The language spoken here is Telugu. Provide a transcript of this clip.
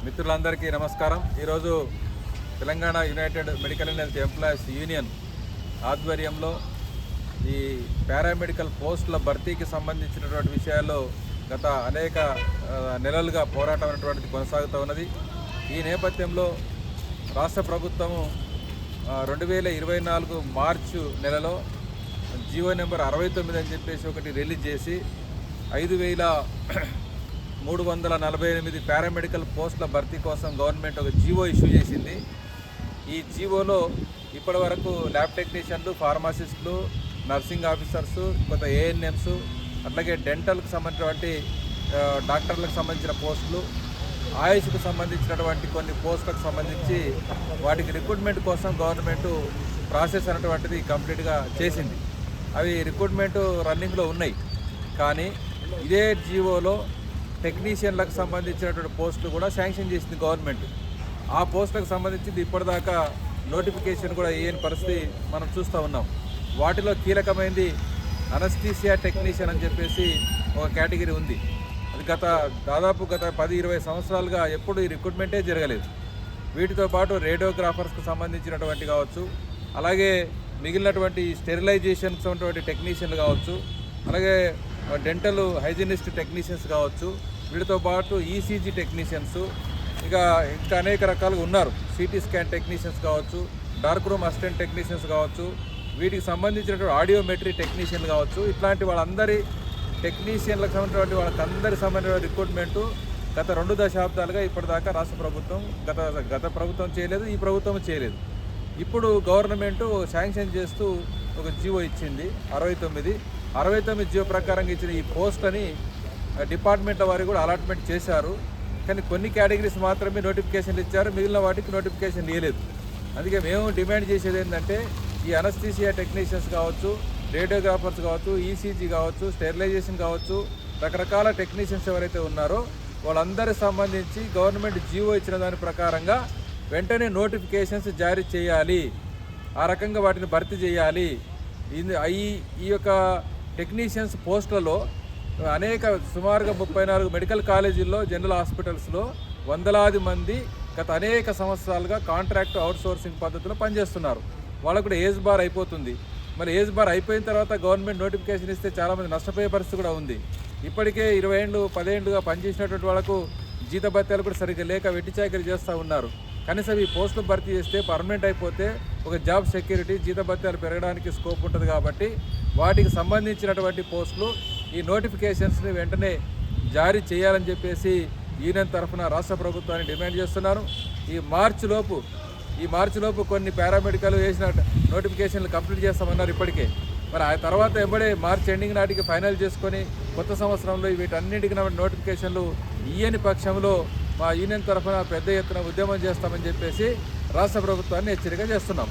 మిత్రులందరికీ నమస్కారం. ఈరోజు Telangana United medical and health employees union ఆధ్వర్యంలో ఈ పారామెడికల్ పోస్టుల భర్తీకి సంబంధించినటువంటి విషయాల్లో గత అనేక నెలలుగా పోరాటం అనేటువంటిది కొనసాగుతూ ఉన్నది. ఈ నేపథ్యంలో రాష్ట్ర ప్రభుత్వము 2024 మార్చి నెలలో జీవో నెంబర్ 69 అని చెప్పేసి ఒకటి రిలీజ్ చేసి 5,348 పారామెడికల్ పోస్టుల భర్తీ కోసం గవర్నమెంట్ ఒక జీవో ఇష్యూ చేసింది. ఈ జీవోలో ఇప్పటి వరకు ల్యాబ్ టెక్నీషియన్లు, ఫార్మసిస్టులు, నర్సింగ్ ఆఫీసర్సు, కొంత ఏఎన్ఎంస్, అట్లాగే డెంటల్కి సంబంధించినటువంటి డాక్టర్లకు సంబంధించిన పోస్టులు, ఆయుష్కు సంబంధించినటువంటి కొన్ని పోస్టులకు సంబంధించి వాటికి రిక్రూట్మెంట్ కోసం గవర్నమెంట్ ప్రాసెస్ అనేటువంటిది కంప్లీట్గా చేసింది. అవి రిక్రూట్మెంట్ రన్నింగ్లో ఉన్నాయి. కానీ ఇదే జీవోలో టెక్నీషియన్లకు సంబంధించినటువంటి పోస్టులు కూడా శాంక్షన్ చేసింది గవర్నమెంట్. ఆ పోస్టులకు సంబంధించింది ఇప్పటిదాకా నోటిఫికేషన్ కూడా వేయని పరిస్థితి మనం చూస్తూ ఉన్నాం. వాటిలో కీలకమైనది అనస్థీసియా టెక్నీషియన్ అని చెప్పేసి ఒక కేటగిరీ ఉంది. అది గత 10-20 సంవత్సరాలుగా ఎప్పుడు ఈ రిక్రూట్మెంటే జరగలేదు. వీటితో పాటు రేడియోగ్రాఫర్స్కి సంబంధించినటువంటి కావచ్చు, అలాగే మిగిలినటువంటి స్టెరిలైజేషన్కి సంబంధించిన టెక్నీషియన్లు కావచ్చు, అలాగే డెంటల్ హైజీనిస్ట్ టెక్నీషియన్స్ కావచ్చు, వీటితో పాటు ఈసీజీ టెక్నీషియన్స్, ఇంకా అనేక రకాలుగా ఉన్నారు. సిటీ స్కాన్ టెక్నీషియన్స్ కావచ్చు, డార్క్ రూమ్ అసిస్టెంట్ టెక్నీషియన్స్ కావచ్చు, వీటికి సంబంధించినటువంటి ఆడియోమెట్రీ టెక్నీషియన్ కావచ్చు, ఇట్లాంటి వాళ్ళందరి టెక్నీషియన్లకు సంబంధించినటువంటి వాళ్ళందరి సంబంధించిన రిక్రూట్మెంటు గత 2 దశాబ్దాలుగా ఇప్పటిదాకా రాష్ట్ర ప్రభుత్వం గత ప్రభుత్వం చేయలేదు, ఈ ప్రభుత్వం చేయలేదు. ఇప్పుడు గవర్నమెంటు శాంక్షన్ చేస్తూ ఒక జీవో ఇచ్చింది 69 జీవో ప్రకారంగా ఇచ్చిన ఈ పోస్టులని డిపార్ట్మెంట్ల వారికి కూడా అలాట్మెంట్ చేశారు. కానీ కొన్ని కేటగిరీస్ మాత్రమే నోటిఫికేషన్లు ఇచ్చారు, మిగిలిన వాటికి నోటిఫికేషన్ ఇవ్వలేదు. అందుకే మేము డిమాండ్ చేసేది ఏంటంటే ఈ అనస్థీసియా టెక్నీషియన్స్ కావచ్చు, రేడియోగ్రాఫర్స్ కావచ్చు, ఈసీజీ కావచ్చు, స్టెరిలైజేషన్ కావచ్చు, రకరకాల టెక్నీషియన్స్ ఎవరైతే ఉన్నారో వాళ్ళందరికి సంబంధించి గవర్నమెంట్ జీవో ఇచ్చిన దాని ప్రకారంగా వెంటనే నోటిఫికేషన్స్ జారీ చేయాలి. ఆ రకంగా వాటిని భర్తీ చేయాలి. ఈ యొక్క టెక్నీషియన్స్ పోస్టులలో సుమారుగా 34 మెడికల్ కాలేజీల్లో, జనరల్ హాస్పిటల్స్లో వందలాది మంది గత అనేక సంవత్సరాలుగా కాంట్రాక్ట్ అవుట్సోర్సింగ్ పద్ధతిలో పనిచేస్తున్నారు. వాళ్ళకు కూడా ఏజ్ బార్ అయిపోతుంది. మరి ఏజ్ బార్ అయిపోయిన తర్వాత గవర్నమెంట్ నోటిఫికేషన్ ఇస్తే చాలామంది నష్టపోయే పరిస్థితి కూడా ఉంది. ఇప్పటికే 20 ఏళ్ళు 10 ఏళ్ళుగా పనిచేసినటువంటి వాళ్ళకు జీతభత్యాలు కూడా సరిగ్గా లేక వెట్టి చాకరీ చేస్తూ ఉన్నారు. కనీసం ఈ పోస్టులు భర్తీ చేస్తే పర్మనెంట్ అయిపోతే ఒక జాబ్ సెక్యూరిటీ, జీతభత్యాలు పెరగడానికి స్కోప్ ఉంటుంది. కాబట్టి వాటికి సంబంధించినటువంటి పోస్టులు ఈ నోటిఫికేషన్స్ని వెంటనే జారీ చేయాలని చెప్పేసి యూనియన్ తరఫున రాష్ట్ర ప్రభుత్వాన్ని డిమాండ్ చేస్తున్నాను. ఈ మార్చిలోపు కొన్ని పారామెడికల్ వేసిన నోటిఫికేషన్లు కంప్లీట్ చేస్తామన్నారు ఇప్పటికే. మరి ఆ తర్వాత ఎంబడే మార్చి ఎండింగ్ నాటికి ఫైనల్ చేసుకొని కొత్త సంవత్సరంలో వీటన్నిటికీ నోటిఫికేషన్లు ఇయ్యని పక్షంలో మా యూనియన్ తరఫున పెద్ద ఎత్తున ఉద్యమం చేస్తామని చెప్పేసి రాష్ట్ర ప్రభుత్వాన్ని హెచ్చరిక చేస్తున్నాం.